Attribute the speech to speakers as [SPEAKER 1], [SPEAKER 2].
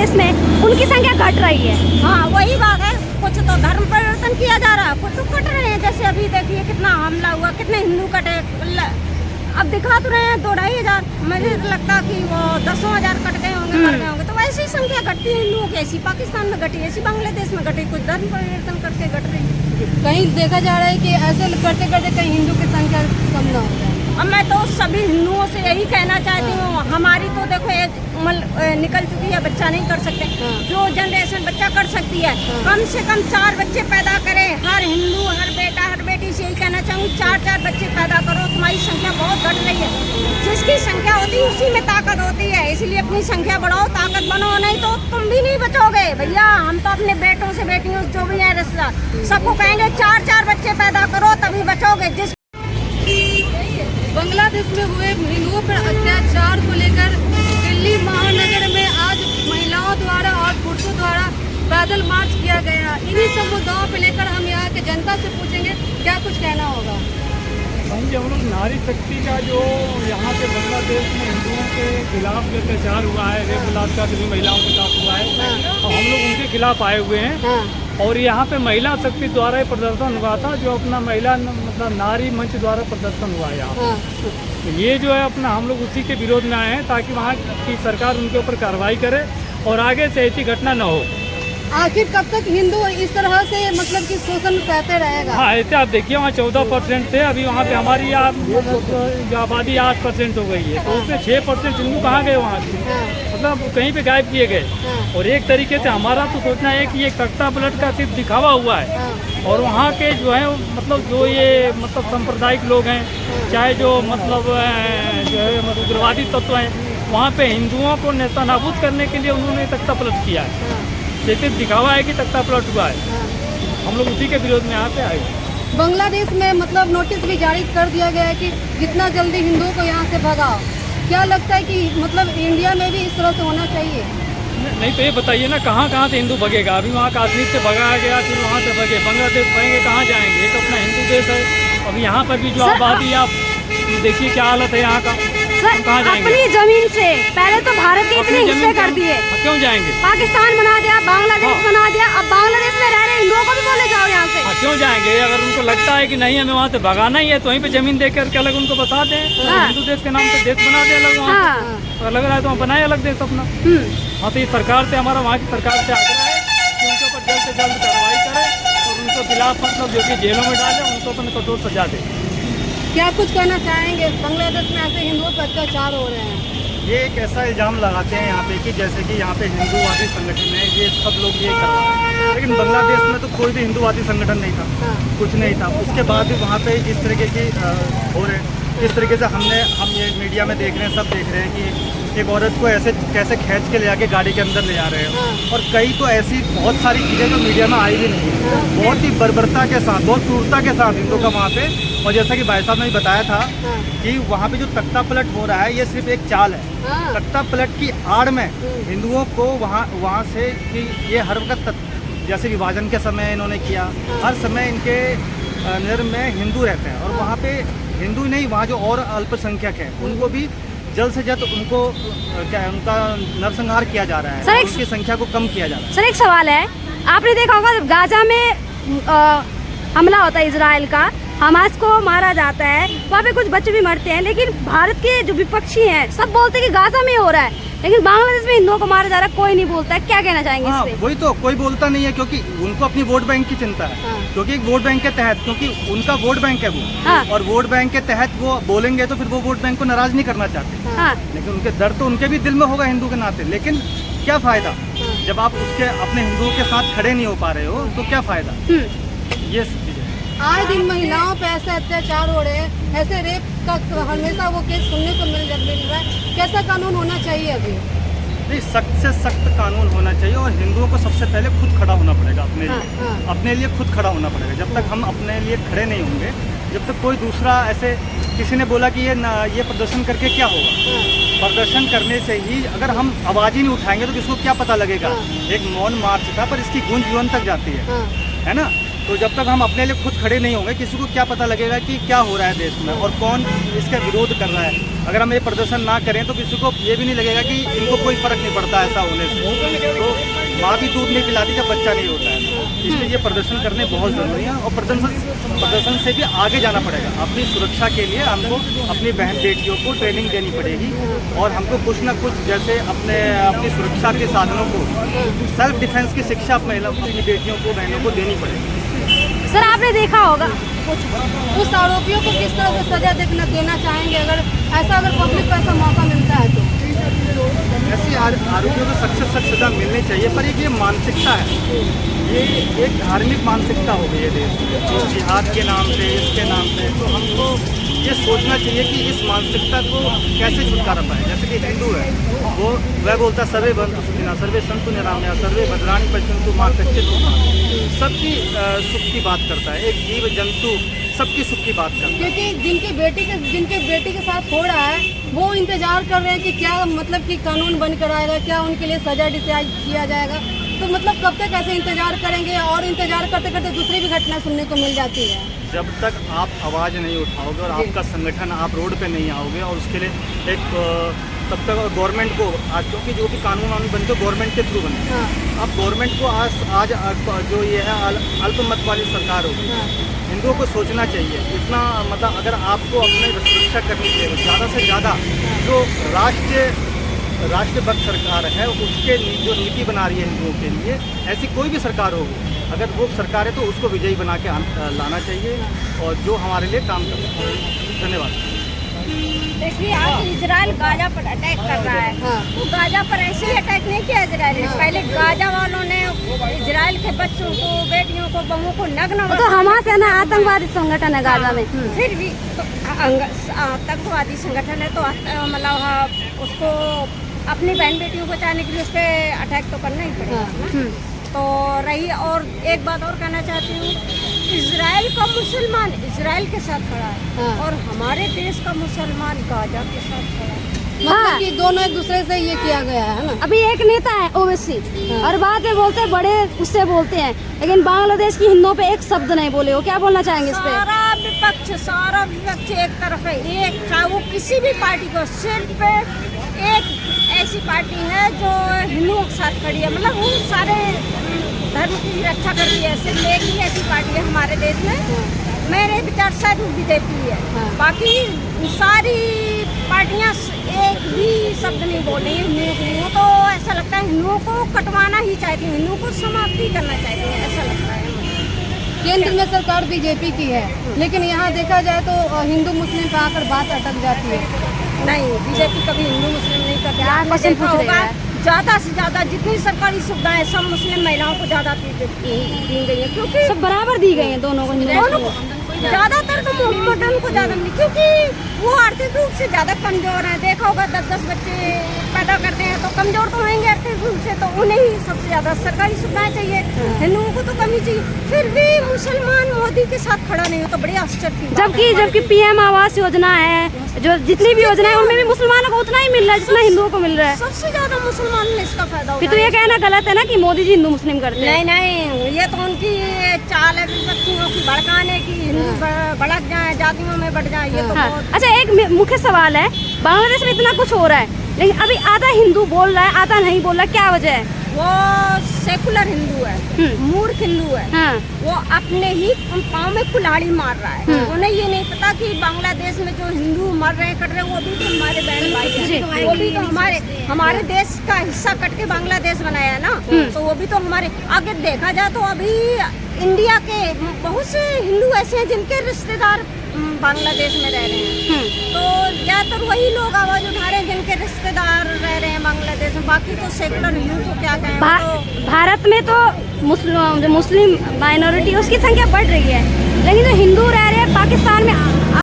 [SPEAKER 1] बांग्लादेश में उनकी संख्या घट रही है।
[SPEAKER 2] हाँ वही बात है, कुछ तो धर्म परिवर्तन किया जा रहा है, कुछ तो कट रहे हैं। जैसे अभी देखिए कितना हमला हुआ, कितने हिंदू कटे। अब दिखा तो रहे हैं 2-2,500, मुझे तो लगता कि वो 10,000 कट गए होंगे, मर गए होंगे। तो ऐसी संख्या घटती है हिंदुओं की, ऐसी पाकिस्तान में घटी, ऐसी बांग्लादेश में घटी, कुछ धर्म परिवर्तन करके घट रही है।
[SPEAKER 3] कहीं देखा जा रहा है कि ऐसे करते करते कहीं हिंदू की संख्या कम ना हो जाए।
[SPEAKER 2] अब मैं तो सभी हिंदुओं से यही कहना चाहती हूँ, हमारी तो देखो एक उम्र निकल चुकी है, बच्चा नहीं कर सकते। जो जनरेशन बच्चा कर सकती है, कम से कम 4 बच्चे पैदा करे। हर हिंदू, हर बेटा, हर बेटी से यही कहना चाहूँगी, 4-4 बच्चे पैदा करो। तुम्हारी संख्या बहुत घट रही है। जिसकी संख्या होती है उसी में ताकत होती है, इसलिए अपनी संख्या बढ़ाओ, ताकत बनो, नहीं तो तुम भी नहीं बचोगे भैया। हम तो अपने बेटों से, बेटियों जो भी है रिश्तेदार, सबको कहेंगे 4-4 बच्चे पैदा करो, तभी बचोगे। जिस
[SPEAKER 3] बांग्लादेश में हुए हिंदुओं पर अत्याचार को लेकर दिल्ली महानगर में आज महिलाओं द्वारा और पुरुषों द्वारा पैदल मार्च किया गया। इन्हीं सब मुद्दों पर लेकर हम यहाँ के जनता से पूछेंगे क्या कुछ कहना होगा।
[SPEAKER 4] हम लोग नारी शक्ति का जो यहाँ पे बांग्लादेश में हिंदुओं के खिलाफ जो अत्याचार हुआ है, रेप बलात्कार जो महिलाओं के साथ हुआ है, तो हम लोग उनके खिलाफ आए हुए हैं। और यहाँ पे महिला शक्ति द्वारा प्रदर्शन हुआ था, जो अपना महिला मतलब नारी मंच द्वारा प्रदर्शन हुआ है यहाँ। तो ये जो है अपना हम लोग उसी के विरोध में आए हैं, ताकि वहाँ की सरकार उनके ऊपर कार्रवाई करे और आगे से ऐसी घटना न हो।
[SPEAKER 3] आखिर कब तक हिंदू इस तरह से मतलब कि शोषण सहते रहेगा?
[SPEAKER 4] हाँ, ऐसे आप देखिए वहाँ 14% थे, अभी वहाँ पे हमारी जो आबादी 8% हो गई है, तो उसमें 6% हिंदू कहाँ गए वहाँ से, मतलब कहीं पे गायब किए गए। और एक तरीके से हमारा तो सोचना है कि ये तख्ता पलट का सिर्फ दिखावा हुआ है। और वहाँ के जो है मतलब जो ये मतलब सांप्रदायिक लोग हैं, चाहे जो मतलब जो है मतलब उग्रवादी तत्व हैं, वहाँ पे हिंदुओं को नेस्तनाबूद करने के लिए उन्होंने तख्ता पलट किया है। जैसे दिखावा है कि तख्ता पलट हुआ है, हम लोग उसी के विरोध में यहाँ पे आए।
[SPEAKER 3] बांग्लादेश में मतलब नोटिस भी जारी कर दिया गया है कि जितना जल्दी हिंदुओं को यहाँ से भगाओ। क्या लगता है कि मतलब इंडिया में भी इस तरह से होना चाहिए?
[SPEAKER 4] नहीं तो ये बताइए ना, कहाँ कहाँ से हिंदू भगेगा? अभी वहाँ कश्मीर से भगाया गया, फिर वहाँ से भगे, बांग्लादेश भगेंगे, कहाँ जाएंगे? एक अपना हिंदू देश है। अभी यहाँ पर भी जो आबादी, आप देखिए क्या हालत है यहाँ का, कहाँ जाएंगे?
[SPEAKER 1] अपनी जमीन से पहले तो भारत के इतने हिस्से कर दिए,
[SPEAKER 4] क्यों जाएंगे?
[SPEAKER 1] पाकिस्तान बना दिया, बांग्लादेश बना दिया, अब बांग्लादेश में रह रहे हिंदुओं को भी बोले जाओ यहाँ से।
[SPEAKER 4] क्यों जाएंगे? अगर उनको लगता है कि नहीं हमें वहाँ से भगाना ही है, तो वहीं पे जमीन दे करके अलग उनको बता दें। हिंदू देश के नाम पे देश बना दे अलग वहाँ, तो लग रहा है तो वहाँ बनाए अलग देश अपना। हाँ, तो ये सरकार से, हमारा वहाँ की सरकार से आग्रह है कि उनके ऊपर जल्द से जल्द कार्रवाई करें और उनको खिलाफ मतलब जो कि जेलों में डालें, उनको अपने कठोर सजा दें।
[SPEAKER 3] क्या कुछ कहना चाहेंगे? बांग्लादेश में ऐसे हिंदुओं पर अत्याचार हो रहे हैं।
[SPEAKER 5] ये एक ऐसा इल्ज़ाम लगाते हैं यहाँ पे कि जैसे कि यहाँ पे हिंदूवादी संगठन है, ये सब लोग ये कर रहे हैं, लेकिन बांग्लादेश में तो कोई भी हिंदूवादी संगठन नहीं था, कुछ नहीं था। उसके बाद भी वहाँ पे इस तरीके की हो रहे हैं। इस तरीके से हम ये मीडिया में देख रहे हैं, सब देख रहे हैं कि एक औरत को ऐसे कैसे खींच के ले आके गाड़ी के अंदर ले जा रहे हैं। और कई तो ऐसी बहुत सारी चीज़ें जो मीडिया में आई भी नहीं है, बहुत ही बर्बरता के साथ, बहुत क्रूरता के साथ हिंदुओं का वहाँ पे। और जैसा कि भाई साहब ने बताया था कि वहाँ पे जो तख्ता पलट हो रहा है, ये सिर्फ एक चाल है। तख्ता पलट की आड़ में हिंदुओं को वहाँ से कि ये हर वक्त जैसे विभाजन के समय इन्होंने किया, हर समय इनके नज़र में हिंदू रहते हैं। और वहाँ पे हिंदू नहीं, वहाँ जो और अल्पसंख्यक हैं उनको भी जल्द से जल्द उनको क्या है, उनका नरसंहार किया जा रहा है, उनकी संख्या को कम किया जा रहा है।
[SPEAKER 1] सर एक सवाल है, आपने देखा होगा जब गाजा में हमला होता है इजराइल का, हमास को मारा जाता है, वहाँ पे कुछ बच्चे भी मरते हैं, लेकिन भारत के जो विपक्षी हैं सब बोलते हैं कि गाजा में हो रहा है, लेकिन बांग्लादेश में हिंदुओं को मारा जा रहा है, कोई नहीं बोलता है। क्या कहना चाहेंगे इस पे?
[SPEAKER 5] वही तो, कोई बोलता नहीं है, क्योंकि उनको अपनी वोट बैंक की चिंता है। क्योंकि एक वोट बैंक के तहत, क्योंकि उनका वोट बैंक है वो, और वोट बैंक के तहत वो बोलेंगे तो फिर वो वोट बैंक को नाराज नहीं करना चाहते। लेकिन उनके दर्द तो उनके भी दिल में होगा हिंदू के नाते, लेकिन क्या फायदा जब आप उसके अपने हिंदुओं के साथ खड़े नहीं हो पा रहे हो, तो क्या फायदा? ये
[SPEAKER 3] आए दिन महिलाओं पे ऐसे अत्याचार हो रहे हैं, ऐसे रेप का हमेशा वो केस सुनने को मिल रहा है। कैसा कानून होना चाहिए अभी?
[SPEAKER 5] नहीं, सख्त से सख्त कानून होना चाहिए, और हिंदुओं को सबसे पहले खुद खड़ा होना पड़ेगा अपने लिए। अपने लिए खुद खड़ा होना पड़ेगा। जब तक हम अपने लिए खड़े नहीं होंगे, जब तक कोई दूसरा ऐसे, किसी ने बोला कि ये प्रदर्शन करके क्या होगा, प्रदर्शन करने से ही अगर हम आवाज़ ही नहीं उठाएंगे तो किसको क्या पता लगेगा। एक मौन मार्च था, पर इसकी गूंज जीवन तक जाती है ना। तो जब तक हम अपने लिए खुद खड़े नहीं होंगे, किसी को क्या पता लगेगा कि क्या हो रहा है देश में और कौन इसका विरोध कर रहा है। अगर हम ये प्रदर्शन ना करें तो किसी को ये भी नहीं लगेगा कि इनको कोई फर्क नहीं पड़ता ऐसा होने से। तो माँ भी दूध नहीं पिलाती जब बच्चा नहीं होता है, इसलिए ये प्रदर्शन करने बहुत ज़रूरी है। और प्रदर्शन से भी आगे जाना पड़ेगा। अपनी सुरक्षा के लिए हमको अपनी बहन बेटियों को ट्रेनिंग देनी पड़ेगी और हमको कुछ ना कुछ जैसे अपनी सुरक्षा के साधनों को, सेल्फ डिफेंस की शिक्षा अपनी बेटियों को, बहनों को देनी पड़ेगी।
[SPEAKER 1] सर आपने देखा होगा
[SPEAKER 3] उस आरोपियों को किस तरह से सजा देना चाहेंगे, अगर पब्लिक को ऐसा मौका मिलता है तो?
[SPEAKER 5] ऐसे आरोपियों को सख्त सजा मिलनी चाहिए, पर ये मानसिकता है, ये एक धार्मिक मानसिकता हो गई है देश में, जिहाद के नाम पे, इसके नाम पे। तो हमको ये सोचना चाहिए कि इस मानसिकता को कैसे छुटकारा पाए। जैसे कि हिंदू है, वह बोलता है सर्वे बंधु सुखिनः सर्वे सन्तु निरामया सर्वे भद्राणि पश्यन्तु मां कश्चित् दुःखं मास्तु। सबकी सुख की बात करता है, एक जीव जंतु सबकी सुख की बात करता है।
[SPEAKER 3] क्योंकि जिनके बेटी के साथ हो रहा है वो इंतजार कर रहे हैं कि क्या मतलब कि कानून बनकर आएगा, क्या उनके लिए सजा डिसाइड किया जाएगा। तो मतलब कब तक ऐसे इंतजार करेंगे, और इंतजार करते करते दूसरी भी घटना सुनने को मिल जाती है।
[SPEAKER 5] जब तक आप आवाज़ नहीं उठाओगे और आपका संगठन आप रोड पे नहीं आओगे और उसके लिए एक तब तक गवर्नमेंट को आज, क्योंकि जो भी कानून बनते हैं गवर्नमेंट के थ्रू बनते हैं। अब गवर्नमेंट को आज जो ये है अल्पमत वाली सरकार होगी, हिंदुओं को सोचना चाहिए इतना, मतलब अगर आपको अपनी सुरक्षा करनी चाहिए ज़्यादा से ज़्यादा जो राष्ट्रपति सरकार है उसके जो नीति बना रही है हिंदुओं के लिए, ऐसी कोई भी सरकार होगी, अगर वो सरकार है तो उसको विजयी बना के लाना चाहिए और जो हमारे लिए काम कर रहा है। धन्यवाद।
[SPEAKER 2] देखिए आज इजराइल गाजा पर अटैक कर रहा है, वो गाजा पर ऐसे ही अटैक नहीं किया इजराइल ने। पहले गाजा वालों ने इजराइल के बच्चों को, बेटियों को, बहुओं को नग्न,
[SPEAKER 1] तो हमास है ना आतंकवादी संगठन है गाजा में,
[SPEAKER 2] फिर भी आतंकवादी संगठन है तो मतलब उसको अपनी बहन बेटियों को बचाने के लिए उस पर अटैक तो करना ही पड़ेगा। तो रही, और एक बात और कहना चाहती हूँ, इजराइल का मुसलमान इजराइल के साथ खड़ा है और हमारे देश का मुसलमान गाजा के साथ खड़ा है।
[SPEAKER 3] मतलब कि दोनों एक दूसरे से ये किया गया है ना।
[SPEAKER 1] अभी एक नेता है ओवैसी, और बाद में बोलते हैं बड़े उससे बोलते हैं, लेकिन बांग्लादेश की हिंदुओं पे एक शब्द नहीं बोले। हो क्या बोलना चाहेंगे इस पे?
[SPEAKER 2] सारा विपक्ष एक तरफ है, एक चाहे वो किसी भी पार्टी को, सिर्फ एक ऐसी पार्टी है जो हिंदुओं के साथ खड़ी है, मतलब वो सारे धर्म की रक्षा कर रही है। सिर्फ एक ही ऐसी पार्टी है हमारे देश में, मेरे विचार शायद बीजेपी है। बाकी सारी पार्टियां एक भी शब्द नहीं बोल रही है हिंदुओं के लिए। तो ऐसा लगता है हिंदुओं को कटवाना ही चाहती है, हिंदुओं को समाप्ति करना चाहती है, ऐसा लगता है।
[SPEAKER 3] केंद्र में सरकार बीजेपी की है, लेकिन यहाँ देखा जाए तो हिंदू मुस्लिम पे आकर बात अटक जाती है।
[SPEAKER 2] नहीं, बीजेपी कभी हिंदू मुस्लिम नहीं करती। आपने देखा होगा ज़्यादा से ज़्यादा जितनी सरकारी सुविधाएं सब मुस्लिम महिलाओं को ज़्यादा दी गई है, क्योंकि
[SPEAKER 1] सब बराबर दी गई हैं दोनों को।
[SPEAKER 2] ज़्यादातर तो मोहम्मदन को ज़्यादा मिली, क्योंकि वो आर्थिक रूप से ज़्यादा कमज़ोर हैं। देखा होगा 10-10 बच्चे पैदा करते हैं तो कमज़ोर तो होंगे आर्थिक रूप से, तो उन्हें ही सबसे ज़्यादा सरकारी सुविधाएं चाहिए। हिंदुओं को तो कमी चाहिए, फिर भी मुसलमान मोदी के साथ खड़ा नहीं हो तो बड़ी आश्चर्य की बात है।
[SPEAKER 1] जबकि पीएम आवास योजना है, जो जितनी भी योजना है उनमें भी मुसलमानों को उतना ही मिल रहा है जितना हिंदुओं को मिल रहा है।
[SPEAKER 2] सबसे ज़्यादा मुसलमान ने इसका फायदा
[SPEAKER 1] फिर तो ये कहना गलत है ना कि मोदी जी हिंदू मुस्लिम करते हैं।
[SPEAKER 2] नहीं, ये तो उनकी चाल है विपक्षियों की भड़काने की, हिंदू भड़क जाए, जातियों में बढ़ जाए, ये तो बहुत।
[SPEAKER 1] अच्छा, एक मुख्य सवाल है, बांग्लादेश में इतना कुछ हो रहा है लेकिन अभी आधा हिंदू बोल रहा है, आधा नहीं बोल रहा, क्या वजह है?
[SPEAKER 2] वो सेकुलर हिंदू है, मूर्ख हिंदू है। वो अपने ही पाँव में कुल्हाड़ी मार रहा है। उन्हें ये नहीं पता कि बांग्लादेश में जो हिंदू मर रहे कट रहे, वो भी तो हमारे बहन भाई हैं, वो भी तो हमारे देश का हिस्सा कट के बांग्लादेश बनाया है ना, तो वो भी तो हमारे। आगे देखा जाए तो अभी इंडिया के बहुत से हिंदू ऐसे हैं जिनके रिश्तेदार बांग्लादेश में रह रहे हैं, तो ज़्यादातर वही लोग आवाज़ उठा रहे हैं जिनके रिश्तेदार रह रहे हैं बांग्लादेश में। बाकी तो सेकुलर हिंदू को क्या कहें।
[SPEAKER 1] भारत में तो मुस्लिम माइनॉरिटी उसकी संख्या बढ़ रही है, लेकिन जो हिंदू रह रहे हैं पाकिस्तान में